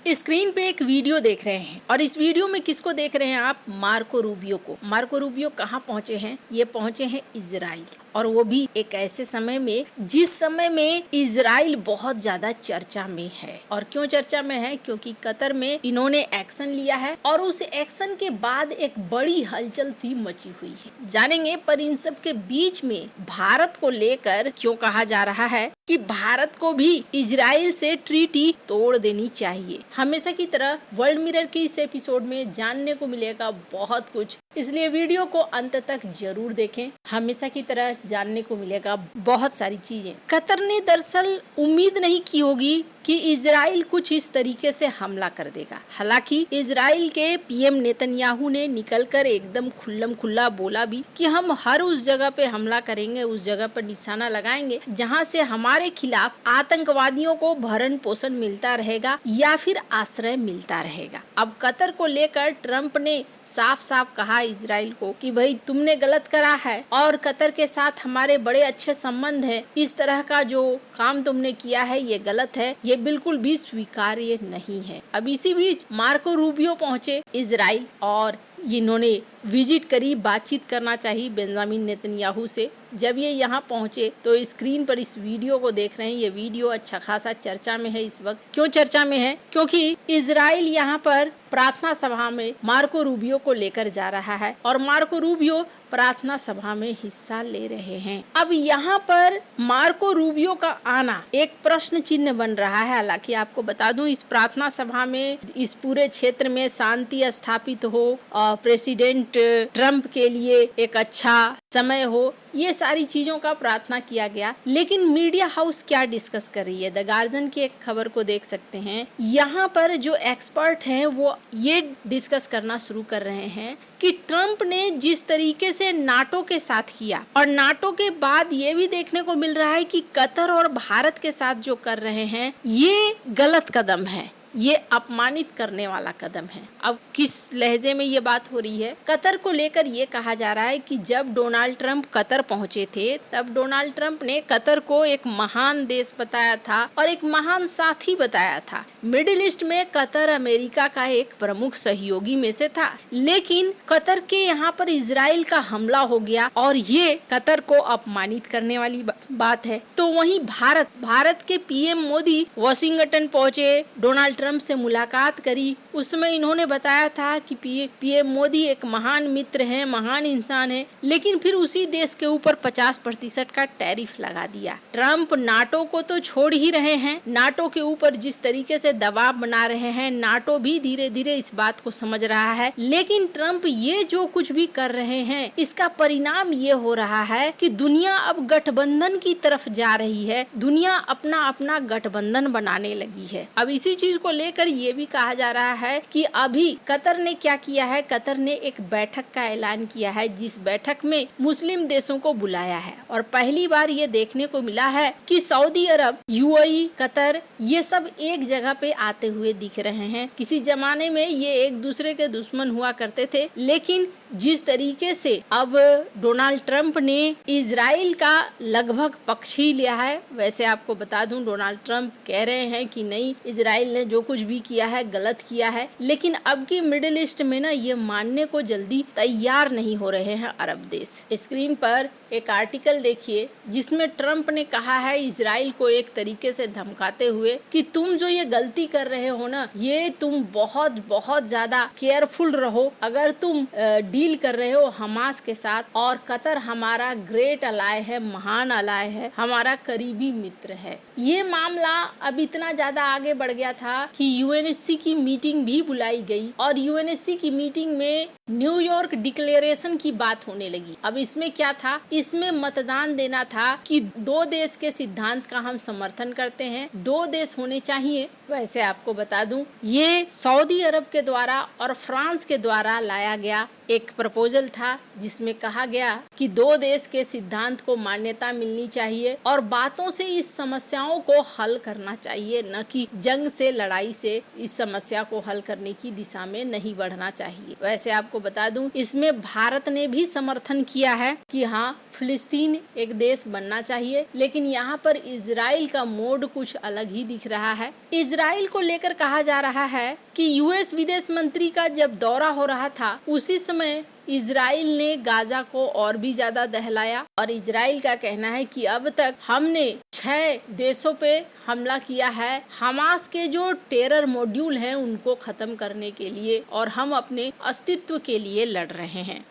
Screen पे एक video देख रहे हैं और इस वीडियो में किसको देख रहे हैं आप? मार्को रूबियो को। मार्को रूबियो कहाँ पहुंचे हैं? ये पहुंचे हैं इजराइल, और वो भी एक ऐसे समय में जिस समय में इजराइल बहुत ज्यादा चर्चा में है। और क्यों चर्चा में है? क्योंकि कतर में इन्होंने एक्शन लिया है और उस एक्शन के बाद एक बड़ी हलचल सी मची हुई है। जानेंगे, पर इन सब के बीच में भारत को लेकर क्यों कहा जा रहा है कि भारत को भी इजराइल से ट्रीटी तोड़ देनी चाहिए। हमेशा की तरह वर्ल्ड मिरर के इस एपिसोड में जानने को मिलेगा बहुत कुछ, इसलिए वीडियो को अंत तक जरूर देखें। हमेशा की तरह जानने को मिलेगा बहुत सारी चीजें। कतर ने दरअसल उम्मीद नहीं की होगी कि इजराइल कुछ इस तरीके से हमला कर देगा। हालांकि इजराइल के पीएम नेतन्याहू ने निकलकर एकदम खुल्लम खुल्ला बोला भी कि हम हर उस जगह पे हमला करेंगे, उस जगह पर निशाना लगाएंगे जहां से हमारे खिलाफ आतंकवादियों को भरण पोषण मिलता रहेगा या फिर आश्रय मिलता रहेगा। अब कतर को लेकर ट्रंप ने साफ साफ कहा इजराइल को कि भाई तुमने गलत करा है और कतर के साथ हमारे बड़े अच्छे संबंध है, इस तरह का जो काम तुमने किया है ये गलत है, ये बिल्कुल भी स्वीकार्य नहीं है। अब इसी बीच मार्को रूबियो पहुंचे इजराइल और इन्होंने विजिट करी, बातचीत करना चाहिए बेंजामिन नेतन्याहू से। जब ये यहाँ पहुंचे तो स्क्रीन पर इस वीडियो को देख रहे हैं। ये वीडियो अच्छा खासा चर्चा में है इस वक्त। क्यों चर्चा में है? क्योंकि इजराइल यहाँ पर प्रार्थना सभा में मार्को रूबियो को लेकर जा रहा है और मार्को रूबियो प्रार्थना सभा में हिस्सा ले रहे हैं। अब यहाँ पर मार्को रूबियो का आना एक प्रश्न चिन्ह बन रहा है। हालांकि आपको बता दूं, इस प्रार्थना सभा में इस पूरे क्षेत्र में शांति स्थापित हो और प्रेसिडेंट ट्रंप के लिए एक अच्छा समय हो, ये सारी चीजों का प्रार्थना किया गया। लेकिन मीडिया हाउस क्या डिस्कस कर रही है? द गार्जियन की एक खबर को देख सकते हैं। यहाँ पर जो एक्सपर्ट हैं वो ये डिस्कस करना शुरू कर रहे हैं कि ट्रंप ने जिस तरीके से नाटो के साथ किया और नाटो के बाद ये भी देखने को मिल रहा है कि कतर और भारत के साथ जो कर रहे हैं ये गलत कदम है, ये अपमानित करने वाला कदम है। अब किस लहजे में ये बात हो रही है? कतर को लेकर ये कहा जा रहा है कि जब डोनाल्ड ट्रंप कतर पहुंचे थे तब डोनाल्ड ट्रंप ने कतर को एक महान देश बताया था और एक महान साथी बताया था। मिडिल ईस्ट में कतर अमेरिका का एक प्रमुख सहयोगी में से था, लेकिन कतर के यहाँ पर इजराइल का हमला हो गया और ये कतर को अपमानित करने वाली बात है। तो वहीं भारत के पीएम मोदी वाशिंगटन पहुंचे, डोनाल्ड ट्रंप से मुलाकात करी। उसमें इन्होंने बताया था कि पीएम मोदी एक महान मित्र हैं, महान इंसान है, लेकिन फिर उसी देश के ऊपर 50% का टैरिफ लगा दिया। ट्रंप नाटो को तो छोड़ ही रहे हैं, नाटो के ऊपर जिस तरीके से दबाव बना रहे हैं, नाटो भी धीरे धीरे इस बात को समझ रहा है। लेकिन ट्रंप ये जो कुछ भी कर रहे हैं इसका परिणाम ये हो रहा है कि दुनिया अब गठबंधन की तरफ जा रही है, दुनिया अपना अपना गठबंधन बनाने लगी है। अब इसी चीज को लेकर ये भी कहा जा रहा है कि अभी कतर ने क्या किया है? कतर ने एक बैठक का ऐलान किया है जिस बैठक में मुस्लिम देशों को बुलाया है और पहली बार ये देखने को मिला है कि सऊदी अरब, यूएई, कतर ये सब एक जगह पे आते हुए दिख रहे हैं। किसी जमाने में ये एक दूसरे के दुश्मन हुआ करते थे, लेकिन जिस तरीके से अब डोनाल्ड ट्रंप ने इजराइल का लगभग पक्ष ही लिया है, वैसे आपको बता दूं डोनाल्ड ट्रंप कह रहे हैं कि नहीं, इजराइल ने जो कुछ भी किया है गलत किया है, लेकिन अब की मिडिल ईस्ट में ना ये मानने को जल्दी तैयार नहीं हो रहे हैं अरब देश। स्क्रीन पर एक आर्टिकल देखिए जिसमें ट्रंप ने कहा है इजराइल को एक तरीके से धमकाते हुए कि तुम जो ये गलती कर रहे हो ना, ये तुम बहुत बहुत ज्यादा केयरफुल रहो। अगर तुम डील कर रहे हो हमास के साथ, और कतर हमारा ग्रेट अलाय है, महान अलाय है, हमारा करीबी मित्र है। ये मामला अब इतना ज्यादा आगे बढ़ गया था कि यूएनएससी की मीटिंग भी बुलाई गई और यूएनएससी की मीटिंग में न्यूयॉर्क डिक्लेरेशन की बात होने लगी। अब इसमें क्या था? इसमें मतदान देना था कि दो देश के सिद्धांत का हम समर्थन करते हैं, दो देश होने चाहिए। वैसे आपको बता दूं ये सऊदी अरब के द्वारा और फ्रांस के द्वारा लाया गया एक प्रपोजल था जिसमें कहा गया कि दो देश के सिद्धांत को मान्यता मिलनी चाहिए और बातों से इस समस्याओं को हल करना चाहिए, न कि जंग से, लड़ाई से इस समस्या को हल करने की दिशा में नहीं बढ़ना चाहिए। वैसे आपको बता दूं, इसमें भारत ने भी समर्थन किया है कि हाँ, फिलिस्तीन एक देश बनना चाहिए, लेकिन यहाँ पर इजराइल का मोड कुछ अलग ही दिख रहा है। इजराइल को लेकर कहा जा रहा है कि यूएस विदेश मंत्री का जब दौरा हो रहा था, उसी समय इजराइल ने गाजा को और भी ज्यादा दहलाया और इजराइल का कहना है कि अब तक हमने 6 देशों पे हमला किया है हमास के जो टेरर मॉड्यूल हैं उनको खत्म करने के लिए, और हम अपने अस्तित्व के लिए लड़ रहे हैं।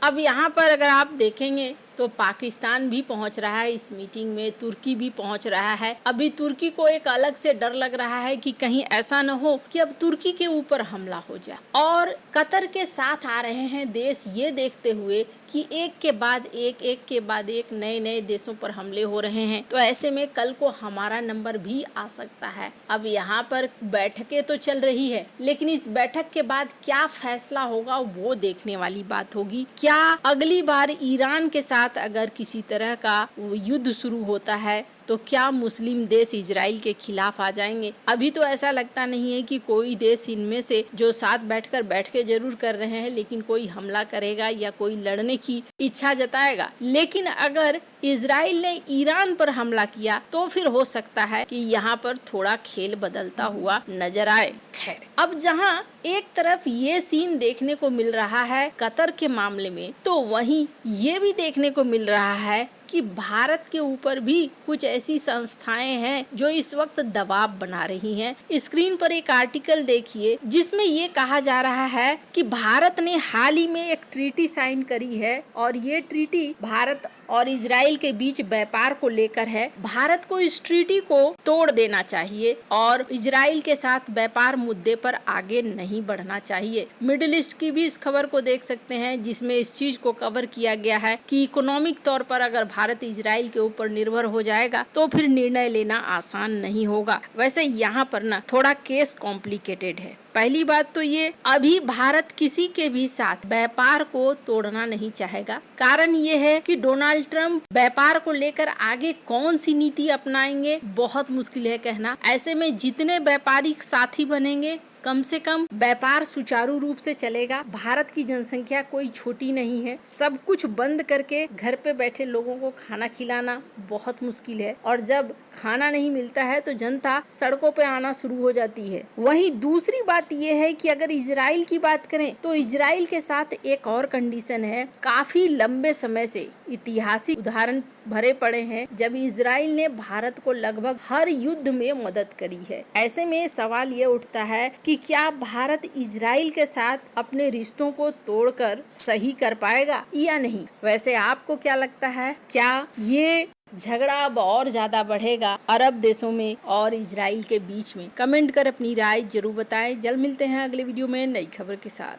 अब यहाँ पर अगर आप देखेंगे तो पाकिस्तान भी पहुंच रहा है इस मीटिंग में, तुर्की भी पहुंच रहा है। अभी तुर्की को एक अलग से डर लग रहा है कि कहीं ऐसा न हो कि अब तुर्की के ऊपर हमला हो जाए, और कतर के साथ आ रहे हैं देश ये देखते हुए कि एक के बाद एक नए देशों पर हमले हो रहे हैं। तो ऐसे में कल को हमारा नंबर भी आ सकता है। अब यहाँ पर बैठकें तो चल रही है, लेकिन इस बैठक के बाद क्या फैसला होगा वो देखने वाली बात होगी। क्या अगली बार ईरान के साथ अगर किसी तरह का युद्ध शुरू होता है तो क्या मुस्लिम देश इजराइल के खिलाफ आ जाएंगे? अभी तो ऐसा लगता नहीं है कि कोई देश इनमें से जो साथ बैठकर बैठ के जरूर कर रहे हैं, लेकिन कोई हमला करेगा या कोई लड़ने की इच्छा जताएगा। लेकिन अगर इजराइल ने ईरान पर हमला किया तो फिर हो सकता है कि यहाँ पर थोड़ा खेल बदलता हुआ नजर आए। खैर, अब जहाँ एक तरफ ये सीन देखने को मिल रहा है कतर के मामले में, तो वहीं ये भी देखने को मिल रहा है कि भारत के ऊपर भी कुछ ऐसी संस्थाएं हैं जो इस वक्त दबाव बना रही हैं। स्क्रीन पर एक आर्टिकल देखिए जिसमें ये कहा जा रहा है कि भारत ने हाल ही में एक ट्रीटी साइन करी है, और ये ट्रीटी भारत और इजराइल के बीच व्यापार को लेकर है। भारत को इस ट्रीटी को तोड़ देना चाहिए और इजराइल के साथ व्यापार मुद्दे पर आगे नहीं बढ़ना चाहिए। मिडिल ईस्ट की भी इस खबर को देख सकते हैं जिसमें इस चीज को कवर किया गया है कि इकोनॉमिक तौर पर अगर भारत इजराइल के ऊपर निर्भर हो जाएगा तो फिर निर्णय लेना आसान नहीं होगा। वैसे यहाँ पर ना थोड़ा केस कॉम्प्लिकेटेड है। पहली बात तो ये, अभी भारत किसी के भी साथ व्यापार को तोड़ना नहीं चाहेगा। कारण ये है कि डोनाल्ड ट्रंप व्यापार को लेकर आगे कौन सी नीति अपनाएंगे बहुत मुश्किल है कहना। ऐसे में जितने व्यापारिक साथी बनेंगे कम से कम व्यापार सुचारू रूप से चलेगा। भारत की जनसंख्या कोई छोटी नहीं है, सब कुछ बंद करके घर पे बैठे लोगों को खाना खिलाना बहुत मुश्किल है, और जब खाना नहीं मिलता है तो जनता सड़कों पे आना शुरू हो जाती है। वहीं दूसरी बात यह है कि अगर इजराइल की बात करें तो इजराइल के साथ एक और कंडीशन है। काफी लंबे समय से ऐतिहासिक उदाहरण भरे पड़े हैं जब इजराइल ने भारत को लगभग हर युद्ध में मदद करी है। ऐसे में सवाल ये उठता है कि क्या भारत इजराइल के साथ अपने रिश्तों को तोड़कर सही कर पाएगा या नहीं? वैसे आपको क्या लगता है, क्या ये झगड़ा अब और ज्यादा बढ़ेगा अरब देशों में और इजराइल के बीच में? कमेंट कर अपनी राय जरूर बताएं। जल्द मिलते हैं अगले वीडियो में नई खबर के साथ।